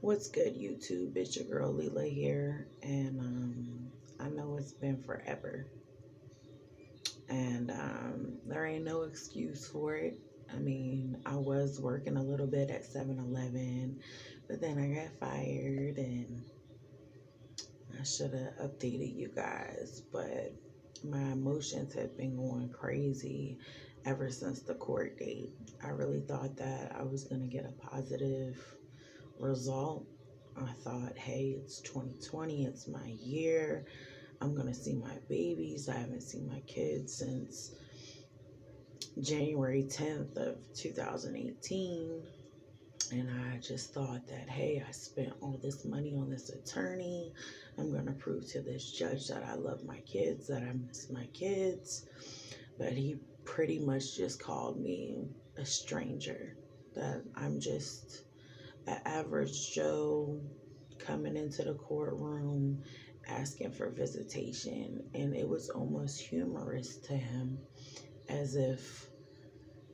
What's good, YouTube? It's your girl Leela here, and I know it's been forever, and there ain't no excuse for it. I mean, I was working a little bit at 7-Eleven, but then I got fired, and I should have updated you guys, but my emotions have been going crazy ever since the court date. I really thought that I was going to get a positive result. I thought, hey, it's 2020, it's my year. I'm going to see my babies. I haven't seen my kids since January 10th of 2018. And I just thought that, hey, I spent all this money on this attorney. I'm going to prove to this judge that I love my kids, that I miss my kids. But he pretty much just called me a stranger, that I'm just an average Joe coming into the courtroom asking for visitation. And it was almost humorous to him, as if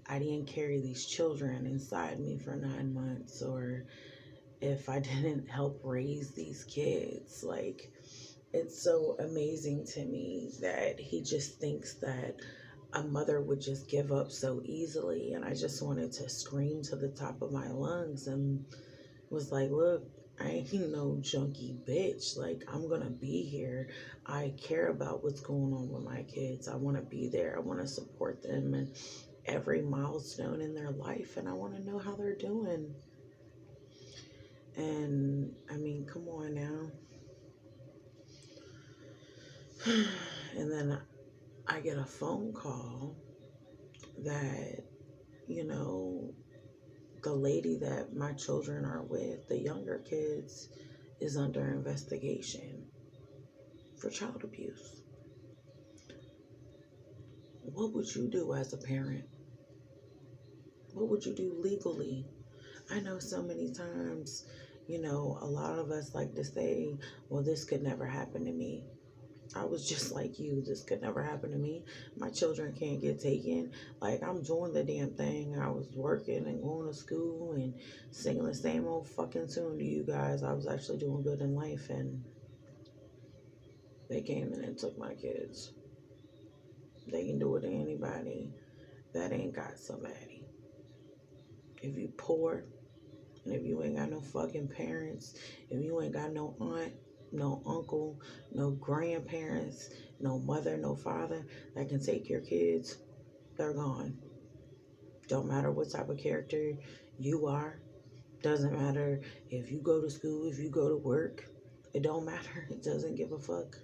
I didn't carry these children inside me for 9 months, or if I didn't help raise these kids. Like, it's so amazing to me that he just thinks that a mother would just give up so easily. And I just wanted to scream to the top of my lungs and was like, look, I ain't no junkie bitch. Like, I'm gonna be here. I care about what's going on with my kids. I want to be there. I want to support them and every milestone in their life, and I want to know how they're doing. And I mean, come on now. And then I get a phone call that, the lady that my children are with, the younger kids, is under investigation for child abuse. What would you do as a parent? What would you do legally? I know so many times, a lot of us like to say, well, this could never happen to me. I was just like you. This could never happen to me. My children can't get taken. Like, I'm doing the damn thing. I was working and going to school and singing the same old fucking tune to you guys. I was actually doing good in life, and they came in and took my kids. They can do it to anybody that ain't got somebody. If you poor, and if you ain't got no fucking parents, if you ain't got no aunt, no uncle, no grandparents, no mother, no father that can take your kids, they're gone. Don't matter what type of character you are. Doesn't matter if you go to school, if you go to work. It don't matter. It doesn't give a fuck.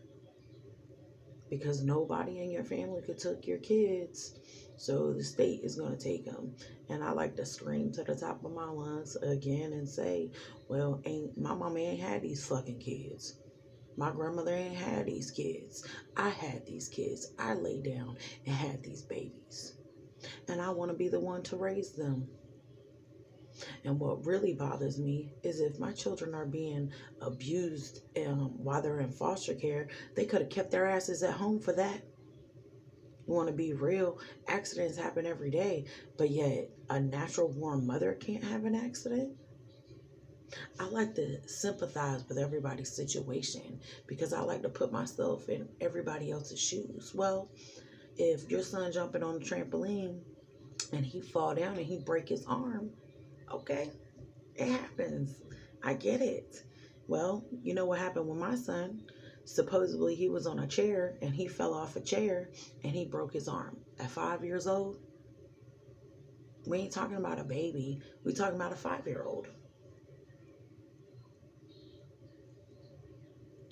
Because nobody in your family could take your kids. So the state is going to take them. And I like to scream to the top of my lungs again and say, well, my mama ain't had these fucking kids. My grandmother ain't had these kids. I had these kids. I lay down and had these babies. And I want to be the one to raise them. And what really bothers me is if my children are being abused while they're in foster care, they could have kept their asses at home for that. You want to be real, accidents happen every day, but yet a natural born mother can't have an accident? I like to sympathize with everybody's situation because I like to put myself in everybody else's shoes. Well, if your son jumping on the trampoline and he fall down and he break his arm, okay, it happens. I get it. Well, you know what happened with my son? Supposedly he was on a chair and he fell off a chair and he broke his arm at 5 years old. We ain't talking about a baby. We talking about a 5-year-old.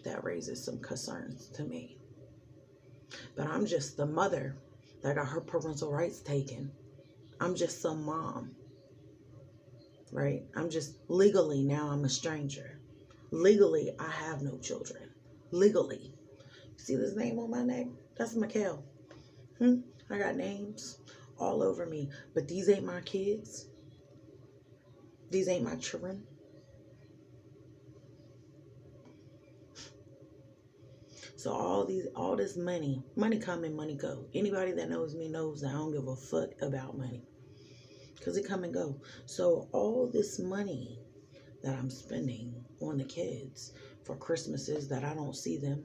That raises some concerns to me. But I'm just the mother that got her parental rights taken. I'm just some mom, right? I'm just legally now I'm a stranger. Legally, I have no children. Legally. See this name on my neck? That's Mikhail. I got names all over me. But these ain't my kids. These ain't my children. So all this money come and money go. Anybody that knows me knows that I don't give a fuck about money. Because it come and go. So all this money that I'm spending on the kids for Christmases that I don't see them,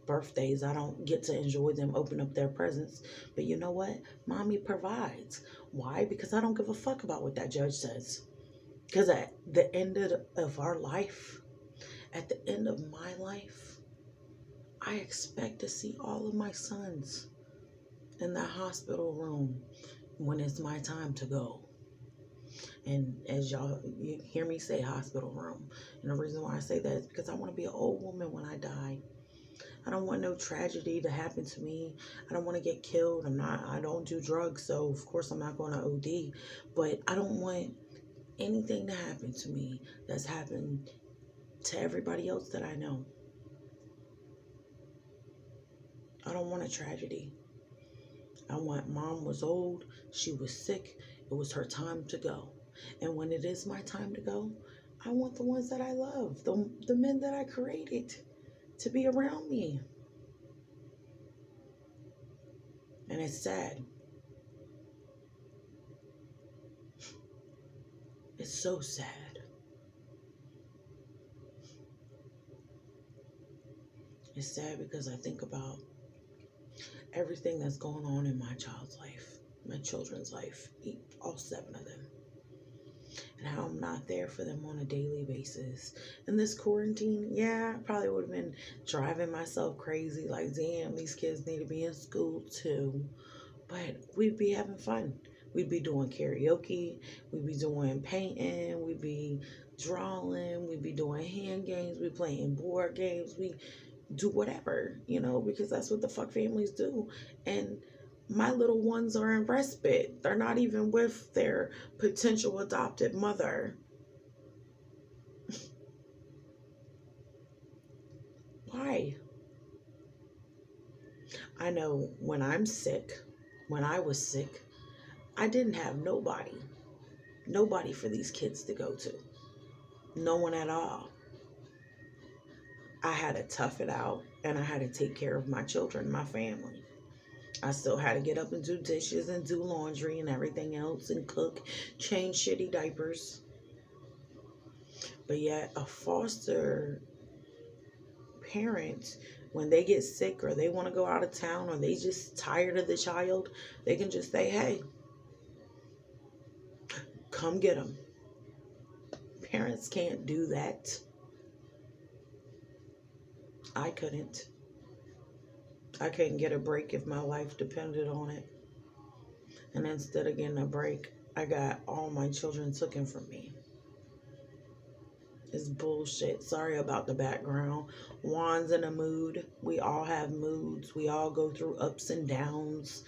birthdays I don't get to enjoy them, open up their presents. But you know what? Mommy provides. Why? Because I don't give a fuck about what that judge says. Because at the end of our life, at the end of my life, I expect to see all of my sons in that hospital room when it's my time to go. And as y'all, you hear me say hospital room. And the reason why I say that is because I want to be an old woman when I die. I don't want no tragedy to happen to me. I don't want to get killed. I don't do drugs. So of course I'm not going to OD, but I don't want anything to happen to me that's happened to everybody else that I know. I don't want a tragedy. Mom was old. She was sick. It was her time to go. And when it is my time to go, I want the ones that I love, the men that I created, to be around me. And it's sad. It's so sad. It's sad because I think about everything that's going on in my child's life, my children's life, all 7 of them, and how I'm not there for them on a daily basis. And this quarantine, yeah, I probably would have been driving myself crazy, like, damn, these kids need to be in school too. But we'd be having fun. We'd be doing karaoke, we'd be doing painting, we'd be drawing, we'd be doing hand games, we'd be playing board games, we do whatever, because that's what the fuck families do. And my little ones are in respite. They're not even with their potential adopted mother. Why? I know when I was sick, I didn't have nobody for these kids to go to. No one at all. I had to tough it out, and I had to take care of my children, my family. I still had to get up and do dishes and do laundry and everything else and cook, change shitty diapers. But yet a foster parent, when they get sick or they want to go out of town or they just tired of the child, they can just say, hey, come get them. Parents can't do that. I couldn't get a break if my life depended on it. And instead of getting a break, I got all my children taken from me. It's bullshit. Sorry about the background. Juan's in a mood. We all have moods. We all go through ups and downs.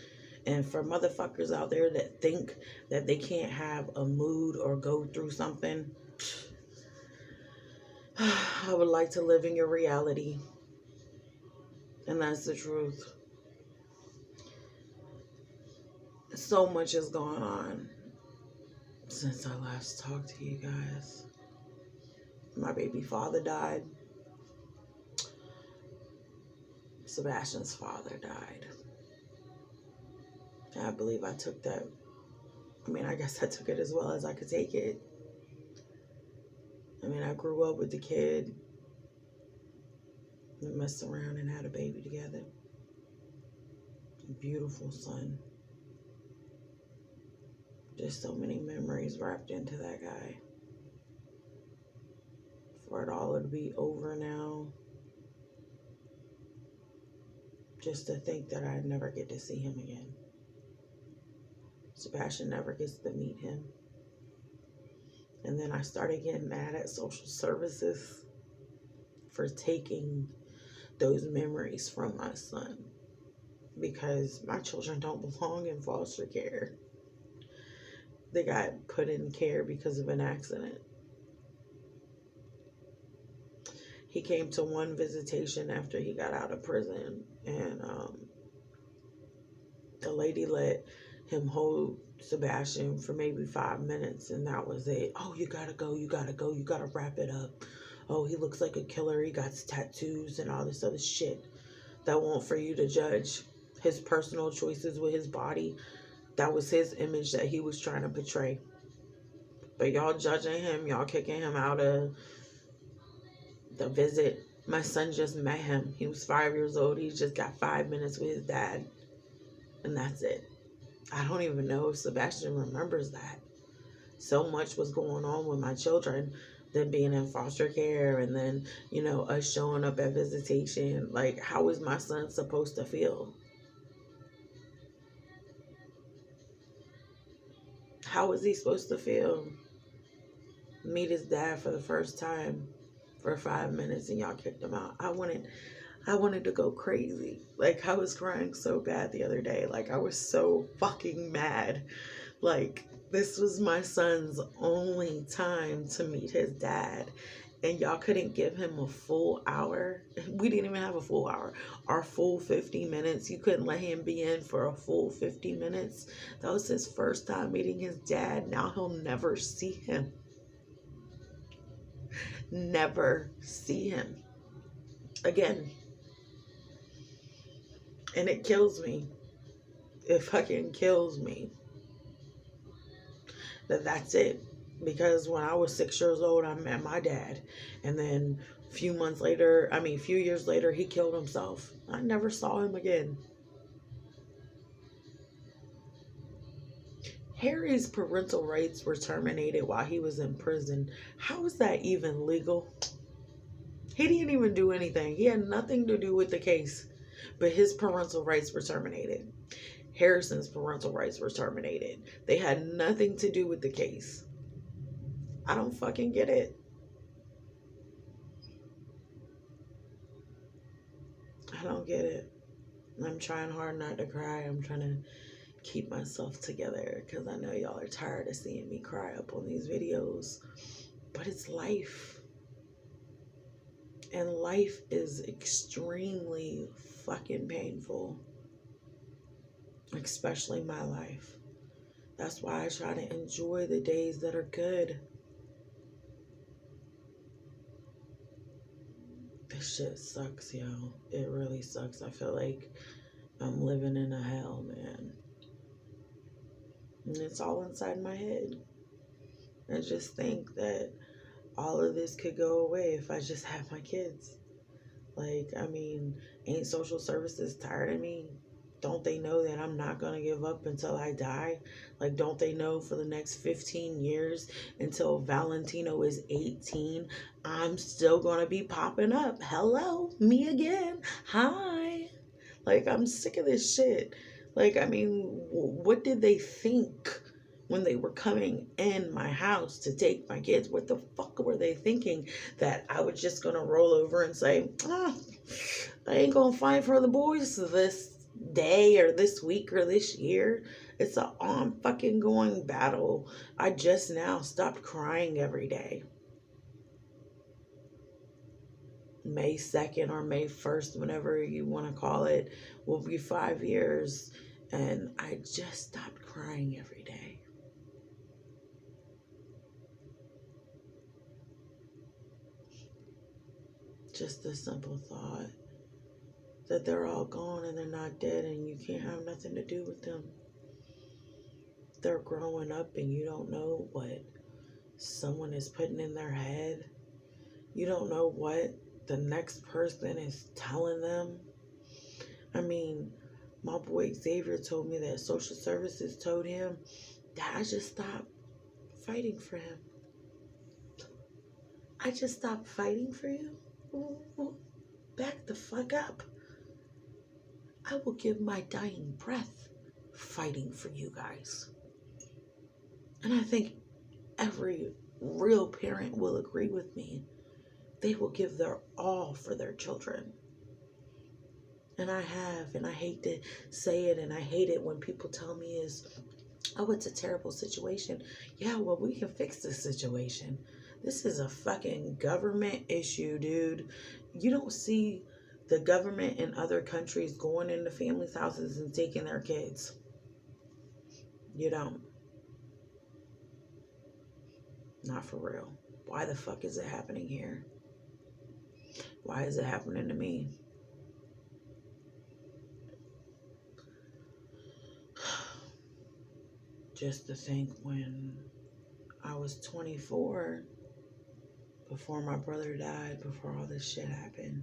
And for motherfuckers out there that think that they can't have a mood or go through something, I would like to live in your reality. And that's the truth. So much is going on since I last talked to you guys. My baby father died. Sebastian's father died. And I believe I took that. I guess I took it as well as I could take it. I grew up with the kid. We messed around and had a baby together. A beautiful son. Just so many memories wrapped into that guy. For it all to be over now. Just to think that I never get to see him again. Sebastian never gets to meet him. And then I started getting mad at social services for taking those memories from my son. Because my children don't belong in foster care. They got put in care because of an accident. He came to one visitation after he got out of prison, and the lady let him hold Sebastian for maybe 5 minutes, and that was it. Oh, you gotta go, you gotta wrap it up. Oh, he looks like a killer, he got tattoos and all this other shit that won't for you to judge. His personal choices with his body, that was his image that he was trying to portray. But y'all judging him, y'all kicking him out of the visit. My son just met him. He was 5 years old. He just got 5 minutes with his dad. And that's it. I don't even know if Sebastian remembers that. So much was going on with my children, them being in foster care, and then, us showing up at visitation. Like, how is my son supposed to feel? How is he supposed to feel? Meet his dad for the first time for 5 minutes and y'all kicked him out. I wanted to go crazy. Like, I was crying so bad the other day. Like, I was so fucking mad. Like, this was my son's only time to meet his dad. And y'all couldn't give him a full hour. We didn't even have a full hour. Our full 50 minutes. You couldn't let him be in for a full 50 minutes. That was his first time meeting his dad. Now he'll never see him. Never see him again. And it kills me. It fucking kills me that's it. Because when I was 6 years old, I met my dad. And then a few years later, he killed himself. I never saw him again. Harry's parental rights were terminated while he was in prison. How is that even legal? He didn't even do anything. He had nothing to do with the case. But his parental rights were terminated. Harrison's parental rights were terminated. They had nothing to do with the case. I don't fucking get it. I don't get it. I'm trying hard not to cry. I'm trying to keep myself together because I know y'all are tired of seeing me cry up on these videos. But it's life. And life is extremely fucking painful. Especially my life. That's why I try to enjoy the days that are good. This shit sucks, yo. It really sucks. I feel like I'm living in a hell, man. And it's all inside my head. I just think that all of this could go away if I just have my kids. Like, ain't social services tired of me? Don't they know that I'm not going to give up until I die? Like, don't they know for the next 15 years until Valentino is 18, I'm still going to be popping up? Hello, me again. Hi. Like, I'm sick of this shit. Like, what did they think when they were coming in my house to take my kids? What the fuck were they thinking? That I was just going to roll over and say, I ain't going to fight for the boys this day or this week or this year. It's an fucking going battle. I just now stopped crying every day. May 2nd or May 1st, whenever you want to call it, will be 5 years. And I just stopped crying every day. Just a simple thought that they're all gone and they're not dead and you can't have nothing to do with them. They're growing up and you don't know what someone is putting in their head. You don't know what the next person is telling them. My boy Xavier told me that social services told him that I just stopped fighting for him. I just stopped fighting for you? Back the fuck up. I will give my dying breath fighting for you guys. And I think every real parent will agree with me. They will give their all for their children. And I have, and I hate to say it, and I hate it when people tell me it's a terrible situation. Yeah, well, we can fix this situation. This is a fucking government issue, dude. You don't see the government in other countries going into families' houses and taking their kids. You don't. Not for real. Why the fuck is it happening here? Why is it happening to me? Just to think when I was 24 before my brother died, before all this shit happened.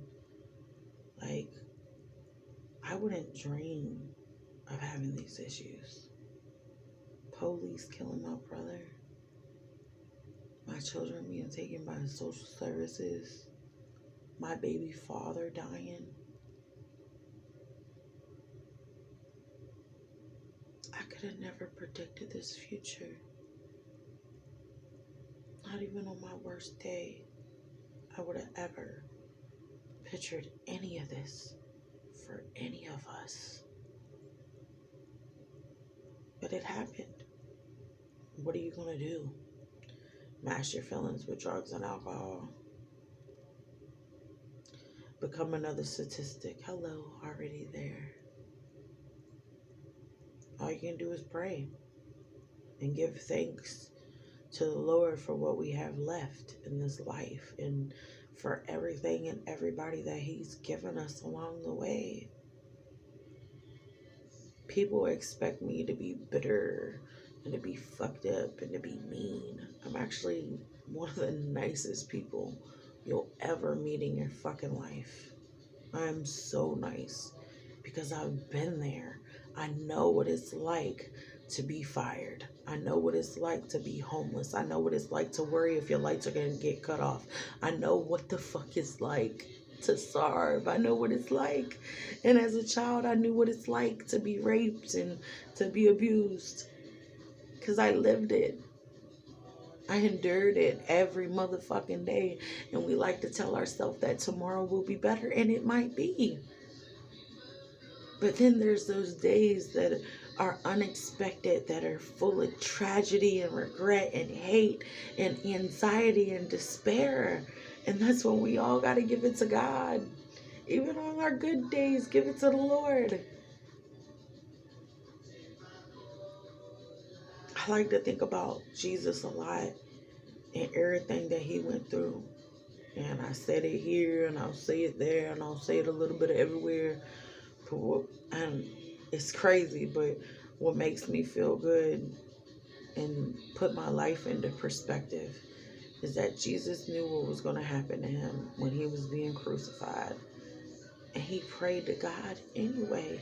Like, I wouldn't dream of having these issues. Police killing my brother. My children being taken by the social services. My baby father dying. I could have never predicted this future. Not even on my worst day, I would have ever pictured any of this for any of us. But it happened. What are you going to do? Mask your feelings with drugs and alcohol? Become another statistic? Hello, already there. All you can do is pray and give thanks to the Lord for what we have left in this life and for everything and everybody that He's given us along the way. People expect me to be bitter and to be fucked up and to be mean. I'm actually one of the nicest people you'll ever meet in your fucking life. I'm so nice because I've been there. I know what it's like to be fired. I know what it's like to be homeless. I know what it's like to worry if your lights are going to get cut off. I know what the fuck it's like to starve. I know what it's like. And as a child, I knew what it's like to be raped and to be abused. Because I lived it. I endured it every motherfucking day. And we like to tell ourselves that tomorrow will be better. And it might be. But then there's those days that are unexpected, that are full of tragedy and regret and hate and anxiety and despair. And that's when we all got to give it to God. Even on our good days, give it to the Lord. I like to think about Jesus a lot and everything that He went through. And I said it here and I'll say it there and I'll say it a little bit everywhere. And it's crazy, but what makes me feel good and put my life into perspective is that Jesus knew what was going to happen to Him when He was being crucified. And He prayed to God anyway.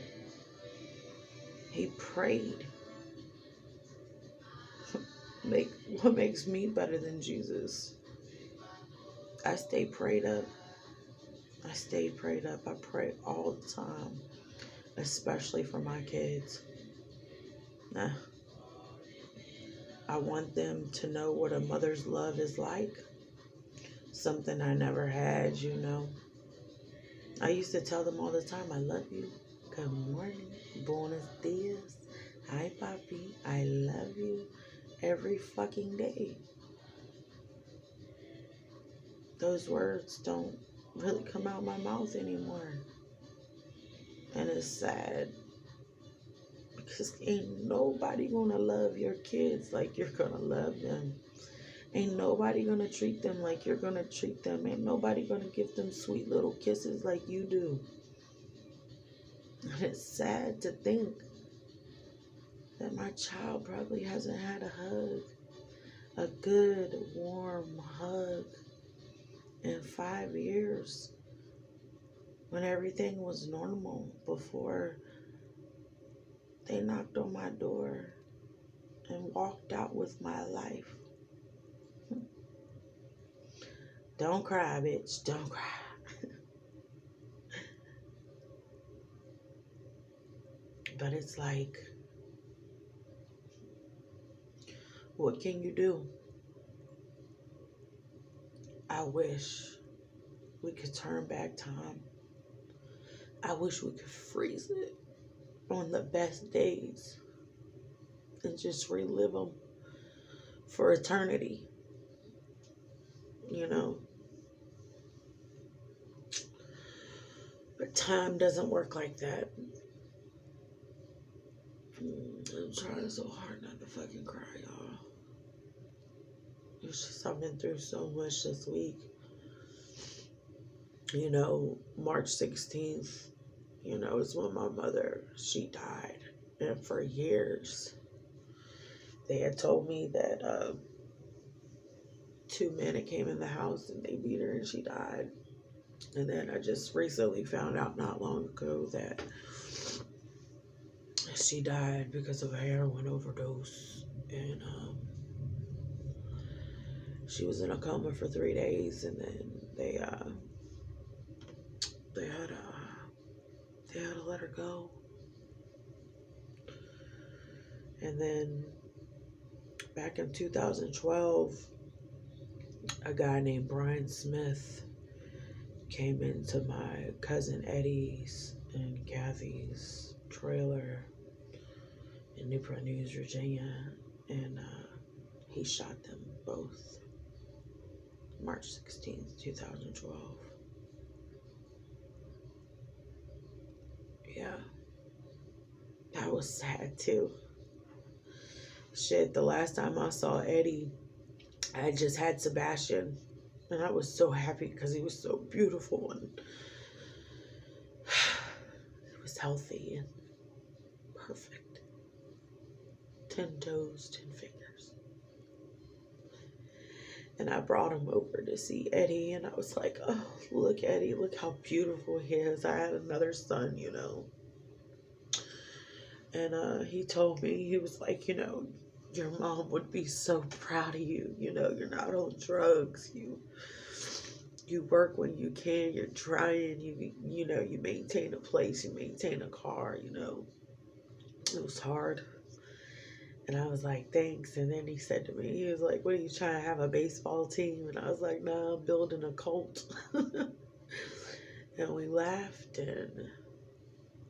He prayed. What makes me better than Jesus? I stay prayed up. I stay prayed up. I pray all the time, especially for my kids. I want them to know what a mother's love is like. Something I never had, you know. I used to tell them all the time, I love you. Good morning. Buenos dias. Hi, papi. I love you. Every fucking day. Those words don't really come out my mouth anymore. And it's sad. Because ain't nobody gonna love your kids like you're gonna love them. Ain't nobody gonna treat them like you're gonna treat them. Ain't nobody gonna give them sweet little kisses like you do. And it's sad to think that my child probably hasn't had a hug, a good, warm hug in 5 years when everything was normal before they knocked on my door and walked out with my life. Don't cry, bitch. Don't cry. But it's like, what can you do? I wish we could turn back time. I wish we could freeze it on the best days and just relive them for eternity. You know? But time doesn't work like that. I'm trying so hard not to fucking cry, y'all. It's just I've been through so much this week. You know, March 16th, you know, is when my mother, she died. And for years, they had told me that two men that came in the house and they beat her and she died. And then I just recently found out not long ago that she died because of a heroin overdose. And she was in a coma for 3 days, and then they had to let her go. And then back in 2012, a guy named Brian Smith came into my cousin Eddie's and Kathy's trailer in Newport News, Virginia, and he shot them both March 16th, 2012. Yeah, that was sad too. Shit, the last time I saw Eddie, I just had Sebastian, and I was so happy because he was so beautiful and he was healthy and perfect. 10 toes, 10 fingers. And I brought him over to see Eddie, and I was like, oh, look, Eddie, look how beautiful he is. I had another son, you know. And he told me, he was like, you know, your mom would be so proud of you. You know, you're not on drugs. You work when you can. You're trying. You know, you maintain a place. You maintain a car, you know. It was hard. And I was like, thanks. And then he said to me, he was like, what are you trying to have a baseball team? And I was like, nah, I'm building a cult. And we laughed, and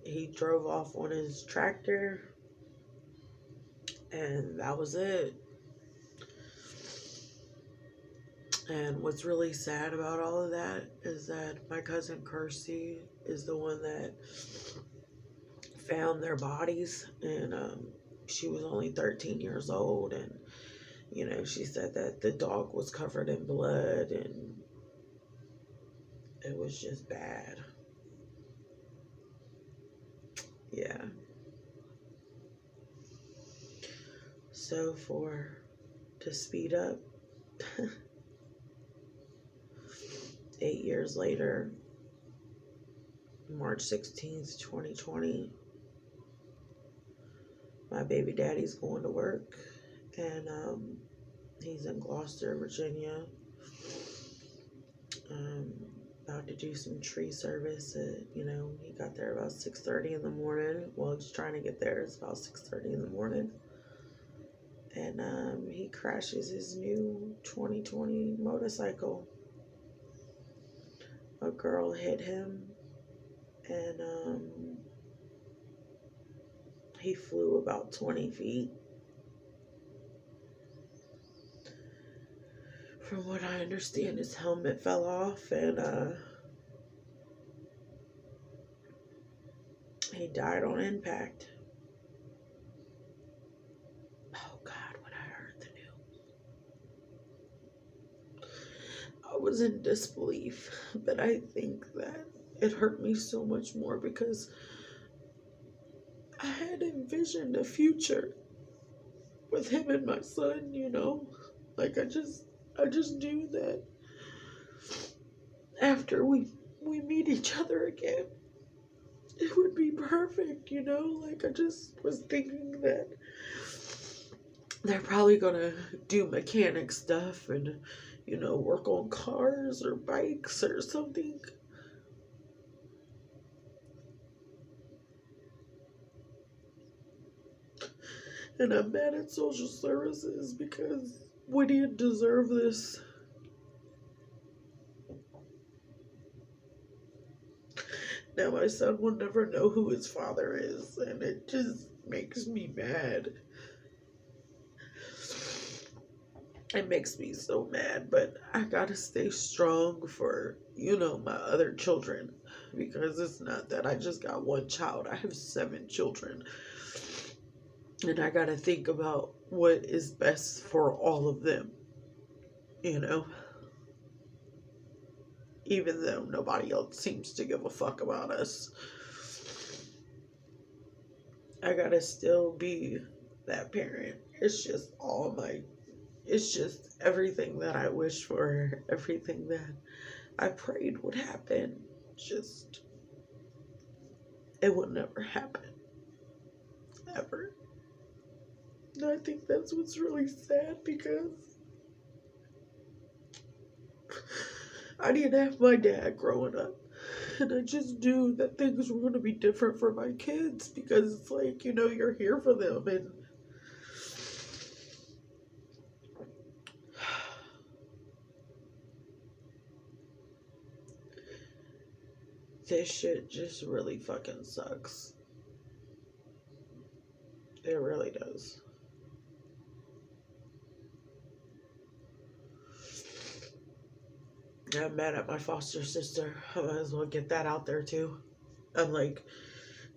he drove off on his tractor, and that was it. And what's really sad about all of that is that my cousin Kirsty is the one that found their bodies, and she was only 13 years old, and you know, she said that the dog was covered in blood, and it was just bad. Yeah. So to speed up, 8 years later, March 16th, 2020, my baby daddy's going to work, and he's in Gloucester, Virginia, about to do some tree service. You know, he got there about 6:30 in the morning. Well, he's trying to get there. It's about 6:30 in the morning. And he crashes his new 2020 motorcycle. A girl hit him, and he flew about 20 feet. From what I understand, his helmet fell off, and he died on impact. Oh God, when I heard the news, I was in disbelief, but I think that it hurt me so much more because I had envisioned a future with him and my son, you know. Like I just knew that after we meet each other again, it would be perfect, you know. Like I just was thinking that they're probably gonna do mechanic stuff and, you know, work on cars or bikes or something. And I'm mad at social services because we didn't deserve this. Now my son will never know who his father is, and it just makes me mad. It makes me so mad, but I gotta stay strong for, you know, my other children, because it's not that I just got one child. I have 7 children, and I gotta think about what is best for all of them, you know, even though nobody else seems to give a fuck about us. I gotta still be that parent. It's just all my it's just everything that I wish for, everything that I prayed would happen. Just, it would never happen. Ever. And I think that's what's really sad because I didn't have my dad growing up. And I just knew that things were going to be different for my kids because it's like, you're here for them. And this shit just really fucking sucks. It really does. I'm mad at my foster sister. I might as well get that out there too. I'm like,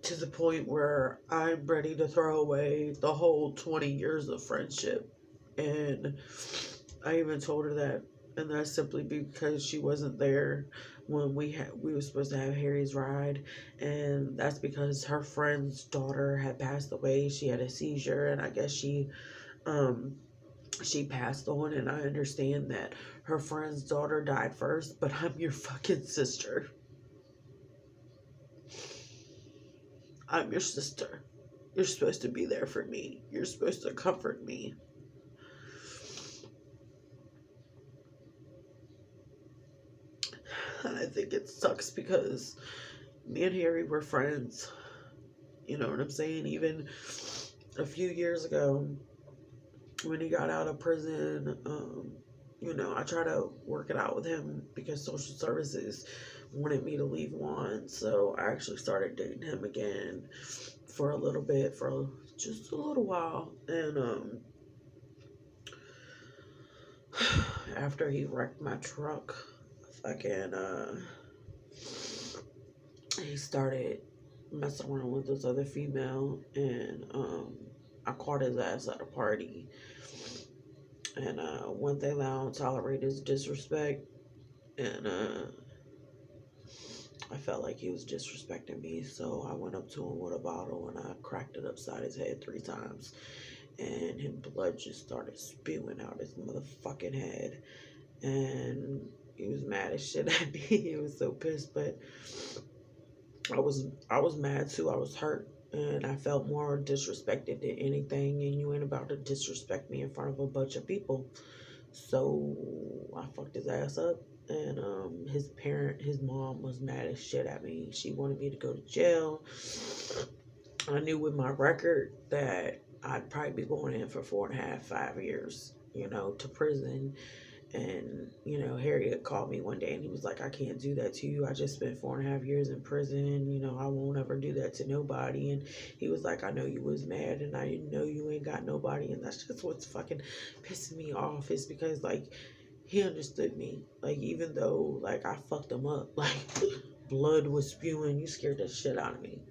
to the point where I'm ready to throw away the whole 20 years of friendship. And I even told her that, and that's simply because she wasn't there when we were supposed to have Harry's ride, and that's because her friend's daughter had passed away. She had a seizure, and I guess she passed on, and I understand that her friend's daughter died first, but I'm your fucking sister. I'm your sister. You're supposed to be there for me. You're supposed to comfort me. And I think it sucks because me and Harry were friends. You know what I'm saying? Even a few years ago, when he got out of prison, I tried to work it out with him because social services wanted me to leave one. So I actually started dating him again for a little bit, for just a little while. And after he wrecked my truck, fucking, he started messing around with this other female, and I caught his ass at a party. And one thing that I don't tolerate is disrespect. And I felt like he was disrespecting me, so I went up to him with a bottle and I cracked it upside his head 3 times. And his blood just started spewing out his motherfucking head. And he was mad as shit at me. He was so pissed, but I was mad too. I was hurt. And I felt more disrespected than anything. And you ain't about to disrespect me in front of a bunch of people. So I fucked his ass up. And his mom was mad as shit at me. She wanted me to go to jail. I knew with my record that I'd probably be going in for 4.5, 5 years, to prison. And, Harry had called me one day and he was like, I can't do that to you. I just spent 4.5 years in prison. I won't ever do that to nobody. And he was like, I know you was mad and I know you ain't got nobody. And that's just what's fucking pissing me off, is because, like, he understood me. Like, even though, like, I fucked him up, like, blood was spewing, you scared the shit out of me.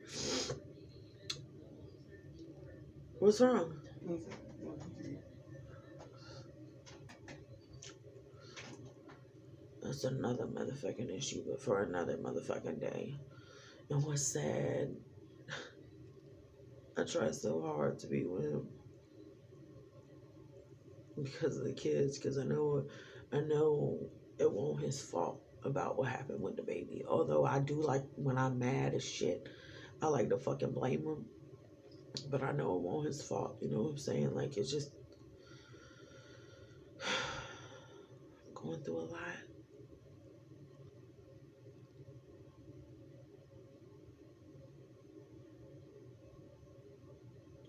What's wrong? That's another motherfucking issue, but for another motherfucking day. And what's sad, I tried so hard to be with him because of the kids, because I know it wasn't his fault about what happened with the baby. Although I do like, when I'm mad as shit, I like to fucking blame him. But I know it wasn't his fault. You know what I'm saying? Like, it's just going through a lot.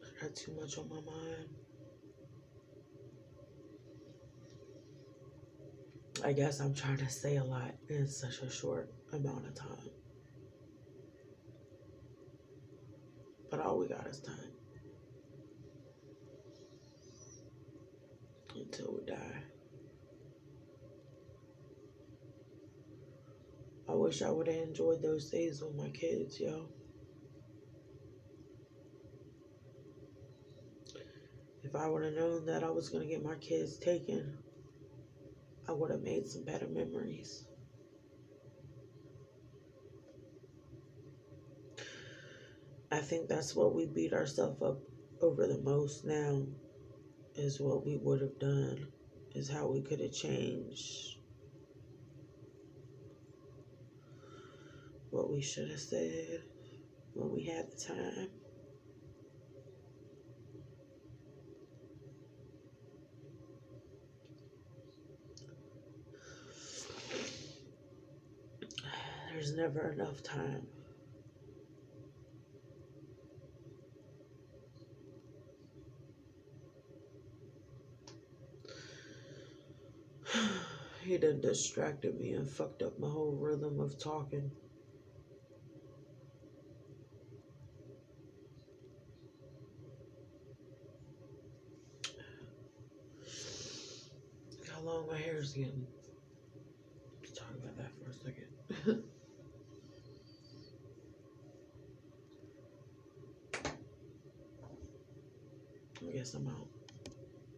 I got too much on my mind. I guess I'm trying to say a lot in such a short amount of time. But all we got is time. Until we die. I wish I would have enjoyed those days with my kids, yo. If I would have known that I was going to get my kids taken, I would have made some better memories. I think that's what we beat ourselves up over the most now, is what we would have done is how we could have changed what we should have said when we had the time. There's never enough time. He done distracted me and fucked up my whole rhythm of talking. Look how long my hair's getting.